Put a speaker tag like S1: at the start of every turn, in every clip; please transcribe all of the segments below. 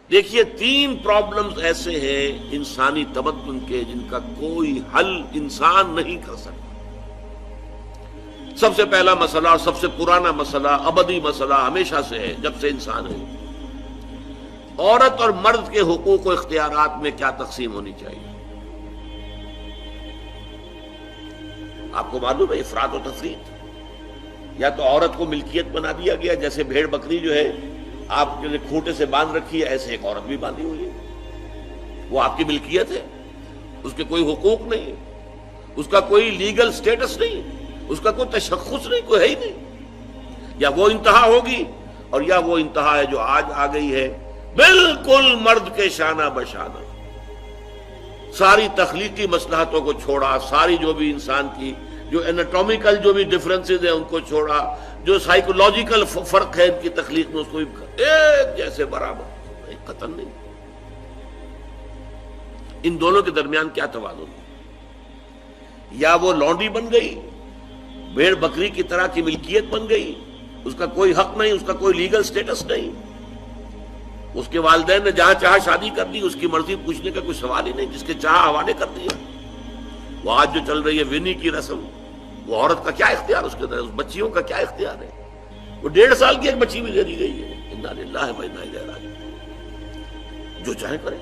S1: دیکھیے 3 پرابلمز ایسے ہیں انسانی تمدن کے جن کا کوئی حل انسان نہیں کر سکتا۔ سب سے پہلا مسئلہ اور سب سے پرانا مسئلہ، ابدی مسئلہ ہمیشہ سے ہے جب سے انسان ہے، عورت اور مرد کے حقوق و اختیارات میں کیا تقسیم ہونی چاہیے۔ آپ کو معلوم ہے افراط و تفریط، یا تو عورت کو ملکیت بنا دیا گیا، جیسے بھیڑ بکری جو ہے آپ کے کھوٹے سے باندھ رکھی ہے، ایسے ایک عورت بھی باندھی ہوئی ہے، وہ آپ کی ملکیت ہے، اس کے کوئی حقوق نہیں، اس کا کوئی لیگل سٹیٹس نہیں، اس کا کوئی تشخص نہیں، کوئی ہے ہی نہیں۔ یا وہ انتہا ہوگی اور یا وہ انتہا ہے جو آج آ گئی ہے، بالکل مرد کے شانہ بشانہ، ساری تخلیقی مصلحتوں کو چھوڑا، ساری جو بھی انسان کی جو انیٹومیکل جو بھی ڈفرنسز ہیں ان کو چھوڑا، جو سائیکولوجیکل فرق ہے ان کی تخلیق میں، اس کو ایک جیسے برابر، ایک قطن نہیں۔ ان دونوں کے درمیان کیا توازن ہے؟ یا وہ لونڈی بن گئی، بھیڑ بکری کی طرح کی ملکیت بن گئی، اس کا کوئی حق نہیں، اس کا کوئی لیگل سٹیٹس نہیں، اس کے والدین نے جہاں چاہا شادی کر دی، اس کی مرضی پوچھنے کا کوئی سوال ہی نہیں، جس کے چاہا حوالے کر دیا۔ وہ آج جو چل رہی ہے ونی کی رسم، وہ عورت کا کیا اختیار اس کے اندر، اس بچیوں کا کیا اختیار ہے؟ وہ 1.5 سال کی ایک بچی بھی دے دی گئی ہے، انا للہ و انا الیہ راجعون، جو چاہے کریں۔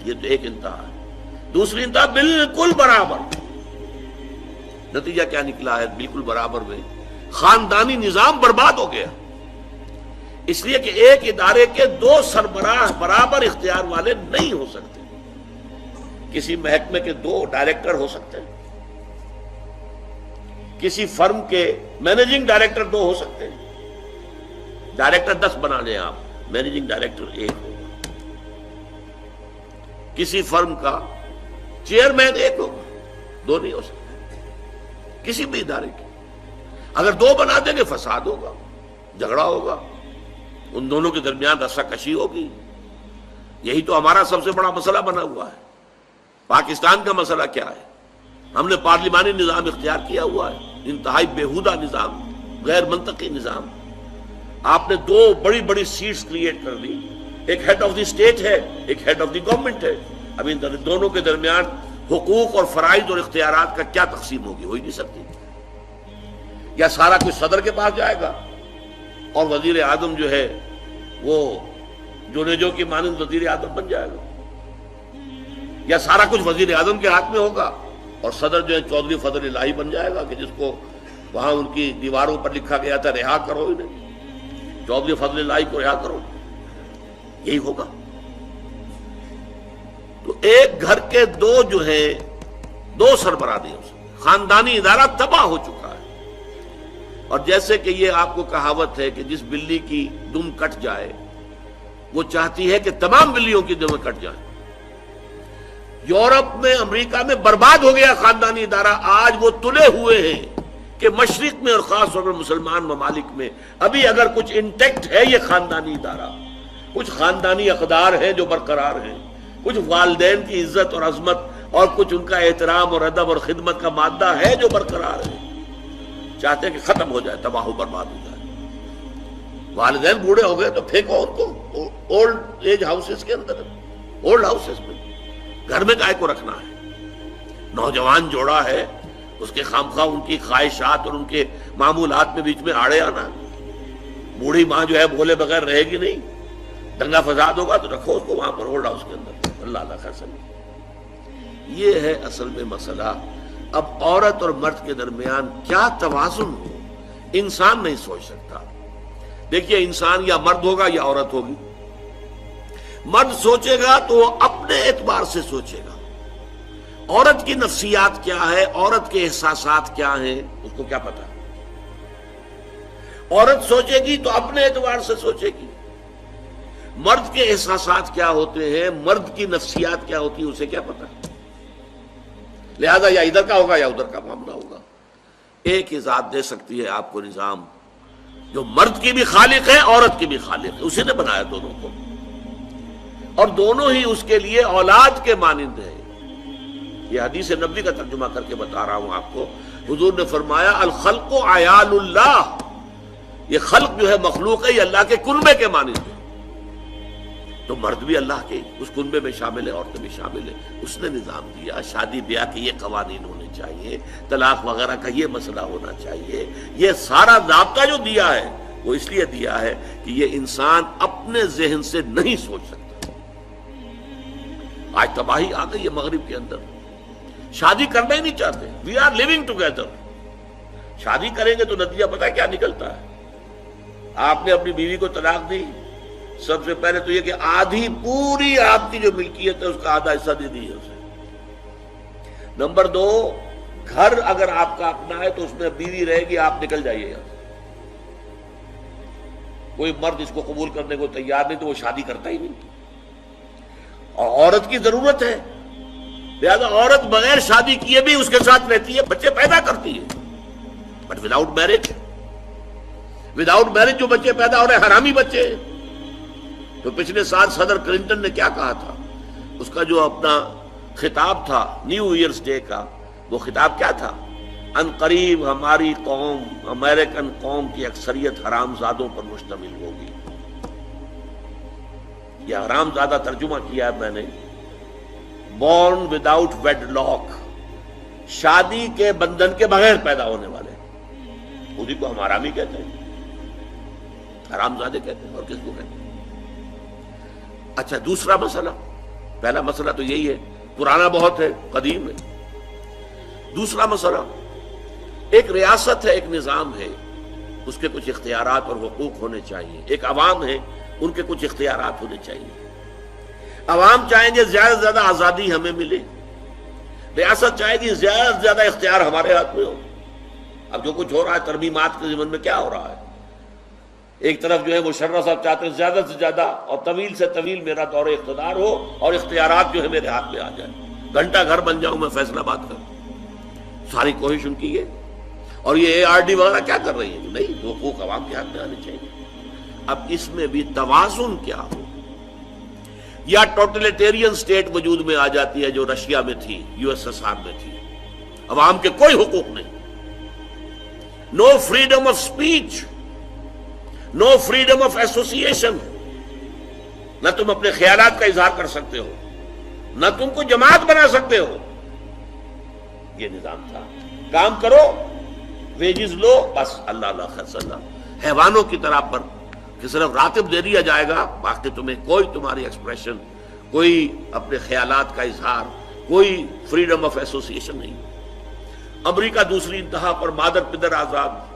S1: یہ تو ایک انتہا ہے۔ دوسری انتہا بالکل برابر، نتیجہ کیا نکلا ہے؟ بالکل برابر میں خاندانی نظام برباد ہو گیا، اس لیے کہ ایک ادارے کے 2 سربراہ برابر اختیار والے نہیں ہو سکتے۔ کسی محکمے کے 2 ڈائریکٹر ہو سکتے ہیں، کسی فرم کے مینیجنگ ڈائریکٹر 2 ہو سکتے ہیں، ڈائریکٹر 10 بنا لیں آپ، مینیجنگ ڈائریکٹر 1 ہوگا، کسی فرم کا چیئرمین 1 ہوگا، 2 نہیں ہو سکتے کسی بھی ادارے کے۔ اگر 2 بنا دیں گے فساد ہوگا، جھگڑا ہوگا، ان دونوں کے درمیان رسا کشی ہوگی۔ یہی تو ہمارا سب سے بڑا مسئلہ بنا ہوا ہے۔ پاکستان کا مسئلہ کیا ہے؟ ہم نے پارلیمانی نظام اختیار کیا ہوا ہے، انتہائی بیہودہ نظام، غیر منطقی نظام۔ آپ نے 2 بڑی بڑی سیٹس کریٹ کر دی، ایک ہیڈ آف دی اسٹیٹ ہے، ایک ہیڈ آف دی گورنمنٹ ہے۔ اب ان دونوں کے درمیان حقوق اور فرائض اور اختیارات کا کیا تقسیم ہوگی؟ ہو ہی نہیں سکتی۔ یا سارا کچھ صدر کے پاس جائے گا اور وزیر اعظم جو ہے وہ جونیجو کی مانند وزیر اعظم بن جائے گا، یا سارا کچھ وزیر اعظم کے ہاتھ میں ہوگا اور صدر جو ہے چودھری فضل الہی بن جائے گا، کہ جس کو وہاں ان کی دیواروں پر لکھا گیا تھا رہا کرو انہیں، چودھری فضل الہی کو رہا کرو، یہی ہوگا۔ تو ایک گھر کے 2 جو ہیں 2 سربراہ نہیں ہو سکتے، خاندانی ادارہ تباہ ہو چکا ہے۔ اور جیسے کہ یہ آپ کو کہاوت ہے کہ جس بلی کی دم کٹ جائے وہ چاہتی ہے کہ تمام بلیوں کی دمیں کٹ جائیں۔ یورپ میں، امریکہ میں برباد ہو گیا خاندانی ادارہ، آج وہ تلے ہوئے ہیں کہ مشرق میں اور خاص طور پر مسلمان ممالک میں ابھی اگر کچھ انٹیکٹ ہے یہ خاندانی ادارہ، کچھ خاندانی اقدار ہیں جو برقرار ہیں، کچھ والدین کی عزت اور عظمت اور کچھ ان کا احترام اور ادب اور خدمت کا مادہ ہے جو برقرار ہے۔ چاہتے ہیں کہ ختم ہو جائے، تباہ و برباد ہو جائے۔ والدین بوڑھے ہو گئے تو پھینکو ان کو اولڈ ایج ہاؤسز کے اندر، اولڈ ہاؤسز میں، گھر میں کائے کو رکھنا ہے؟ نوجوان جوڑا ہے، اس کے خامخواہ ان کی خواہشات اور ان کے معمولات میں بیچ میں آڑے آنا۔ بوڑھی ماں جو ہے بولے بغیر رہے گی نہیں، دنگا فساد ہوگا تو رکھو اس کو وہاں پر اولڈ ہاؤس کے اندر، اللہ اللہ خیر سمجھ۔ یہ ہے اصل میں مسئلہ۔ اب عورت اور مرد کے درمیان کیا توازن ہو، انسان نہیں سوچ سکتا۔ دیکھیے انسان یا مرد ہوگا یا عورت ہوگی۔ مرد سوچے گا تو وہ اپنے اعتبار سے سوچے گا، عورت کی نفسیات کیا ہے، عورت کے احساسات کیا ہیں، اس کو کیا پتا۔ عورت سوچے گی تو اپنے اعتبار سے سوچے گی، مرد کے احساسات کیا ہوتے ہیں، مرد کی نفسیات کیا ہوتی ہے، اسے کیا پتا۔ لہذا یا ادھر کا ہوگا یا ادھر کا معاملہ ہوگا۔ ایک ہی ذات دے سکتی ہے آپ کو نظام، جو مرد کی بھی خالق ہے عورت کی بھی خالق ہے، اسی نے بنایا دونوں کو، اور دونوں ہی اس کے لیے اولاد کے مانند ہیں۔ یہ حدیث نبوی کا ترجمہ کر کے بتا رہا ہوں آپ کو۔ حضور نے فرمایا الخلق عیال اللہ، یہ خلق جو ہے مخلوق ہے، یہ اللہ کے کنبے کے مانند ہے۔ تو مرد بھی اللہ کے اس کنبے میں شامل ہے، عورتیں بھی شامل ہے. اس نے نظام دیا، شادی بیاہ کے یہ قوانین ہونے چاہیے، طلاق وغیرہ کا یہ مسئلہ ہونا چاہیے. یہ سارا ضابطہ جو دیا ہے وہ اس لیے دیا ہے کہ یہ انسان اپنے ذہن سے نہیں سوچ سکتا. آج تباہی آ گئی ہے مغرب کے اندر، شادی کرنا ہی نہیں چاہتے. We are living together. شادی کریں گے تو نتیجہ پتہ ہے کیا نکلتا ہے؟ آپ نے اپنی بیوی کو طلاق دی، سب سے پہلے تو یہ کہ آدھی پوری آپ کی جو ملکیت ہے اس کا آدھا حصہ دے دیجیے اسے. نمبر 2، گھر اگر آپ کا اپنا ہے تو اس میں بیوی رہے گی، آپ نکل جائیے گا. کوئی مرد اس کو قبول کرنے کو تیار نہیں تو وہ شادی کرتا ہی نہیں. اور عورت کی ضرورت ہے، لہذا عورت بغیر شادی کیے بھی اس کے ساتھ رہتی ہے، بچے پیدا کرتی ہے. بٹ وداؤٹ میرج جو بچے پیدا ہو رہے ہیں حرامی بچے. تو پچھلے سال صدر کلنٹن نے کیا کہا تھا؟ اس کا جو اپنا خطاب تھا نیو ایئرز ڈے کا، وہ خطاب کیا تھا؟ ان قریب ہماری قوم، امریکن قوم کی اکثریت حرام زادوں پر مشتمل ہوگی. یہ حرام زادہ ترجمہ کیا ہے میں نے، بورن وداؤٹ ویڈ لاک، شادی کے بندھن کے بغیر پیدا ہونے والے. اسی کو ہم حرامی کہتے ہیں، حرام زادے کہتے ہیں. اور کس کو کہتے ہیں؟ اچھا، دوسرا مسئلہ، پہلا مسئلہ تو یہی ہے، پرانا بہت ہے، قدیم ہے. دوسرا مسئلہ، ایک ریاست ہے، ایک نظام ہے، اس کے کچھ اختیارات اور حقوق ہونے چاہیے. ایک عوام ہے، ان کے کچھ اختیارات ہونے چاہیے. عوام چاہیں گے زیادہ سے زیادہ آزادی ہمیں ملے، ریاست چاہے گی زیادہ سے زیادہ اختیار ہمارے ہاتھ میں ہو. اب جو کچھ ہو رہا ہے ترمیمات کے ضمن میں، کیا ہو رہا ہے؟ ایک طرف جو ہے مشرف صاحب چاہتے ہیں زیادہ سے زیادہ اور طویل سے طویل میرا دور اقتدار ہو اور اختیارات جو ہے میرے ہاتھ میں آ جائے، گھنٹہ گھر بن جاؤں میں فیصلہ بات کروں. ساری کوشش ان کی ہے. اور یہ ARD وغیرہ کیا کر رہی ہے؟ نہیں، حقوق عوام کے ہاتھ میں آنے چاہیے. اب اس میں بھی توازن کیا ہو؟ یا ٹوٹلیٹیرین سٹیٹ وجود میں آ جاتی ہے جو رشیا میں تھی، USSR میں تھی، عوام کے کوئی حقوق نہیں، no freedom of speech, no freedom of association. نہ تم اپنے خیالات کا اظہار کر سکتے ہو، نہ تم کو جماعت بنا سکتے ہو. یہ نظام تھا. کام کرو، ویجز لو، بس اللہ اللہ خیر اللہ، حیوانوں کی طرح پر کہ صرف راتب دے دیا جائے گا، باقی تمہیں کوئی تمہاری ایکسپریشن، کوئی اپنے خیالات کا اظہار، کوئی فریڈم آف ایسوسیشن نہیں. امریکہ دوسری انتہا پر، مادر پدر آزاد.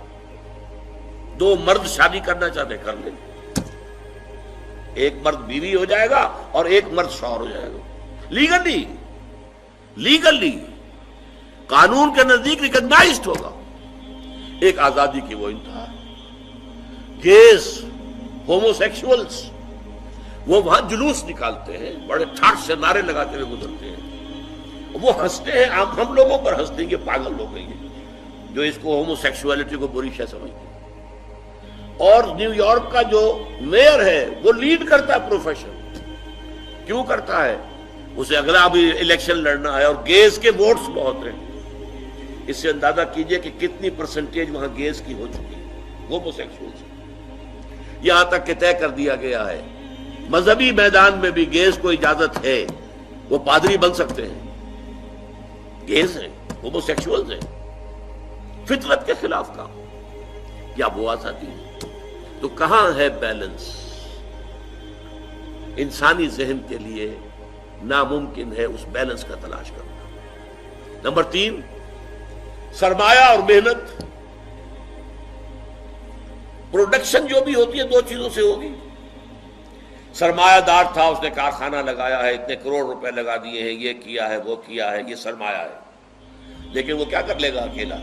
S1: 2 مرد شادی کرنا چاہتے کر لیں، ایک مرد بیوی ہو جائے گا اور ایک مرد شوہر ہو جائے گا. لیگلی قانون کے نزدیک ریکگنائزڈ ہوگا. ایک آزادی کی وہ انتہا. گیز، ہومو سیکشولز، وہ وہاں جلوس نکالتے ہیں، بڑے ٹھاٹ سے نعرے لگاتے ہوئے گزرتے ہیں. وہ ہنستے ہیں، ہم لوگوں پر ہنستے ہیں، یہ پاگل لوگ ہیں جو اس کو ہومو سیکشولیٹی کو بری شے سمجھتے ہیں. اور نیو یارک کا جو میئر ہے وہ لیڈ کرتا ہے پروفیشن. کیوں کرتا ہے؟ اسے اگلا بھی الیکشن لڑنا ہے اور گیز کے ووٹس بہت ہیں. اس سے اندازہ کیجئے کہ کتنی پرسنٹیج وہاں گیز کی ہو چکی ہے، ہومو سیکشولز. یہاں تک کہ طے کر دیا گیا ہے مذہبی میدان میں بھی گیز کو اجازت ہے، وہ پادری بن سکتے ہیں. گیز ہیں، ہومو سیکشولز ہیں. فطرت کے خلاف کام یا وہ آزادی ہے؟ تو کہاں ہے بیلنس؟ انسانی ذہن کے لیے ناممکن ہے اس بیلنس کا تلاش کرنا. نمبر 3، سرمایہ اور محنت. پروڈکشن جو بھی ہوتی ہے 2 چیزوں سے ہوگی. سرمایہ دار تھا، اس نے کارخانہ لگایا ہے، اتنے کروڑ روپے لگا دیے ہیں، یہ کیا ہے، وہ کیا ہے، یہ سرمایہ ہے. لیکن وہ کیا کر لے گا اکیلا؟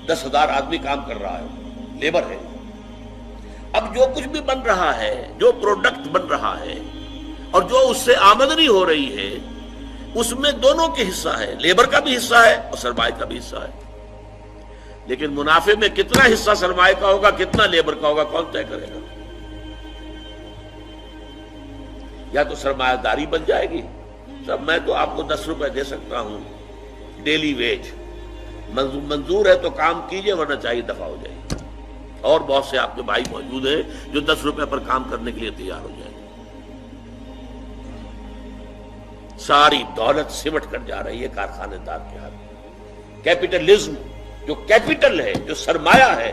S1: 10,000 آدمی کام کر رہا ہے، لیبر ہے. اب جو کچھ بھی بن رہا ہے، جو پروڈکٹ بن رہا ہے اور جو اس سے آمدنی ہو رہی ہے، اس میں دونوں کے حصہ ہے، لیبر کا بھی حصہ ہے اور سرمایہ کا بھی حصہ ہے. لیکن منافع میں کتنا حصہ سرمایہ کا ہوگا، کتنا لیبر کا ہوگا، کون طے کرے گا؟ یا تو سرمایہ داری بن جائے گی، سب میں تو آپ کو 10 روپے دے سکتا ہوں ڈیلی ویج، منظور ہے تو کام کیجئے ورنہ چاہیے دفع ہو جائے گی. اور بہت سے آپ کے بھائی موجود ہیں جو 10 روپے پر کام کرنے کے لیے تیار ہو جائیں گے. ساری دولت سمٹ کر جا رہی ہے کارخانے دار کے ہاتھ۔ کیپٹلزم جو کیپٹل ہے، جو سرمایہ ہے،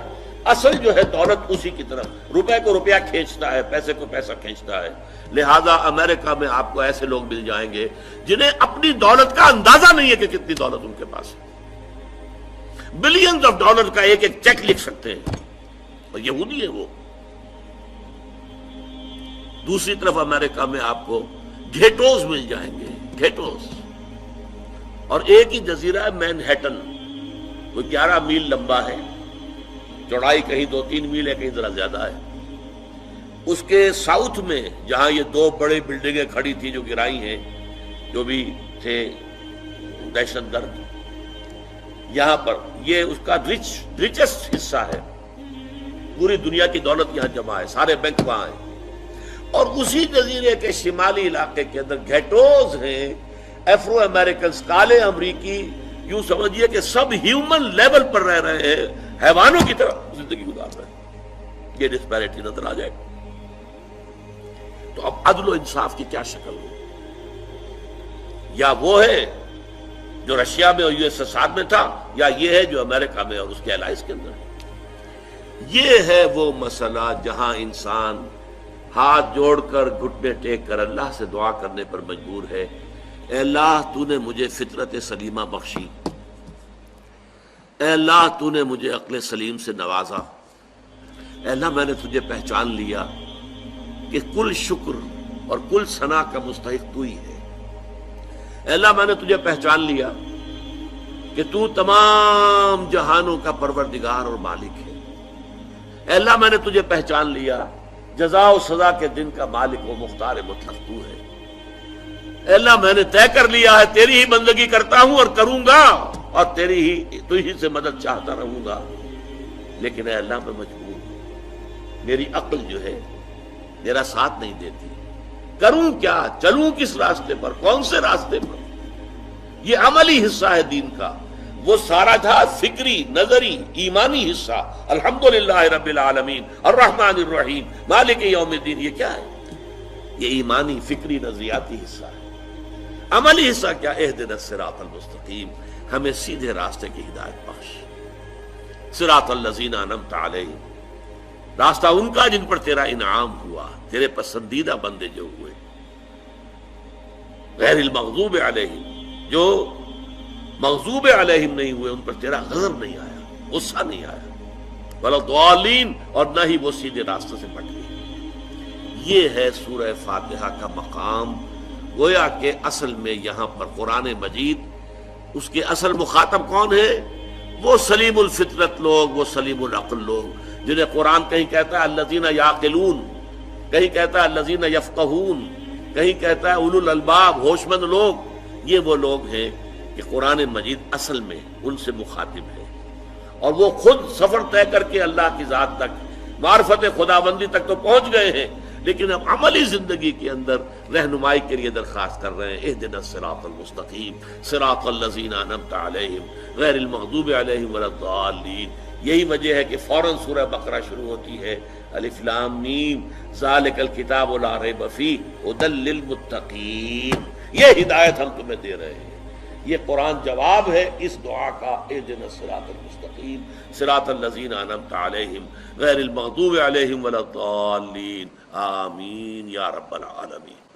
S1: اصل جو ہے دولت اسی کی طرف، روپے کو روپیہ کھینچتا ہے، پیسے کو پیسہ کھینچتا ہے۔ لہذا امریکہ میں آپ کو ایسے لوگ مل جائیں گے جنہیں اپنی دولت کا اندازہ نہیں ہے کہ کتنی دولت ان کے پاس ہے، بلینز آف ڈالر کا ایک ایک چیک لکھ سکتے ہیں، اور یہودی ہے وہ۔ دوسری طرف امریکہ میں آپ کو گھیٹوز مل جائیں گے، گھیٹوز، اور ایک ہی جزیرہ ہے مینہٹن، وہ 11 میل لمبا ہے، چوڑائی کہیں 2-3 میل ہے، کہیں ذرا زیادہ ہے۔ اس کے ساؤتھ میں جہاں یہ 2 بڑے بلڈنگیں کھڑی تھی جو گرائی ہیں، جو بھی تھے دہشت گرد، یہاں پر یہ اس کا ریچسٹ حصہ ہے، پوری دنیا کی دولت یہاں جمع ہے، سارے بینک وہاں ہیں۔ اور اسی جزیرے کے شمالی علاقے کے اندر گھیٹوز ہیں، افرو امریکنز، کالے امریکی، یوں سمجھیے کہ سب ہیومن لیول پر رہ رہے ہیں، حیوانوں کی طرح زندگی گزار رہے ہیں۔ یہ ڈسپیرٹی نظر آ جائے گا۔ تو اب عدل و انصاف کی کیا شکل ہو؟ یا وہ ہے جو رشیا میں اور USSR میں تھا، یا یہ ہے جو امریکہ میں اور اس کے الائز کے اندر ہے؟ یہ ہے وہ مسئلہ جہاں انسان ہاتھ جوڑ کر، گھٹنے ٹیک کر اللہ سے دعا کرنے پر مجبور ہے، اے اللہ تو نے مجھے فطرت سلیمہ بخشی، اے اللہ تو نے مجھے عقل سلیم سے نوازا، اے اللہ میں نے تجھے پہچان لیا کہ کل شکر اور کل ثنا کا مستحق تو ہی ہے، اے اللہ میں نے تجھے پہچان لیا کہ تو تمام جہانوں کا پروردگار اور مالک ہے، اے اللہ میں نے تجھے پہچان لیا جزا و سزا کے دن کا مالک و مختار مطلق تو ہے، اے اللہ میں نے طے کر لیا ہے تیری ہی بندگی کرتا ہوں اور کروں گا، اور تو ہی سے مدد چاہتا رہوں گا، لیکن اے اللہ میں مجبور ہوں، میری عقل جو ہے میرا ساتھ نہیں دیتی، کروں کیا، چلوں کس راستے پر، کون سے راستے پر؟ یہ عملی حصہ ہے دین کا، وہ سارا تھا فکری، نظری، ایمانی حصہ، الحمدللہ رب العالمین الرحمن الرحیم مالک یوم الدین، یہ کیا ہے؟ یہ ایمانی، فکری، نظریاتی حصہ ہے۔ عملی حصہ کیا؟ اہدنا الصراط المستقیم، ہمیں سیدھے راستے کی ہدایت بخش، صراط الذین انعمت علیہم، راستہ ان کا جن پر تیرا انعام ہوا، تیرے پسندیدہ بندے جو ہوئے، غیر المغضوب علیہم، جو مغضوب علیہم نہیں ہوئے، ان پر تیرا غضب نہیں آیا، غصہ نہیں آیا، ولا الضالین، اور نہ ہی وہ سیدھے راستے سے پٹ گئے۔ یہ ہے سورہ فاتحہ کا مقام۔ گویا کہ اصل میں یہاں پر قرآن مجید، اس کے اصل مخاطب کون ہے؟ وہ سلیم الفطرت لوگ، وہ سلیم العقل لوگ، جنہیں قرآن کہیں کہتا ہے الذین یعقلون، کہیں کہتا ہے الذین یفقہون، کہیں کہتا ہے اولو الالباب، ہوش مند لوگ۔ یہ وہ لوگ ہیں کہ قرآن مجید اصل میں ان سے مخاطب ہے، اور وہ خود سفر طے کر کے اللہ کی ذات تک، معرفت خداوندی تک تو پہنچ گئے ہیں، لیکن اب عملی زندگی کے اندر رہنمائی کے لیے درخواست کر رہے ہیں، اہدنا الصراط المستقیم صراط الذین انعمت علیہم غیر المغضوب علیہم ولا الضالین۔ یہی وجہ ہے کہ فوراً سورہ بقرہ شروع ہوتی ہے، الف لام میم ذالک الکتاب لا ریب فیہ ھدی للمتقین، یہ ہدایت ہم تمہیں دے رہے ہیں۔ یہ قرآن جواب ہے اس دعا کا، اہدنا الصراط المستقیم صراط الذین انعمت علیہم غیر المغضوب علیہم ولا الضالین، آمین یا رب العالمین۔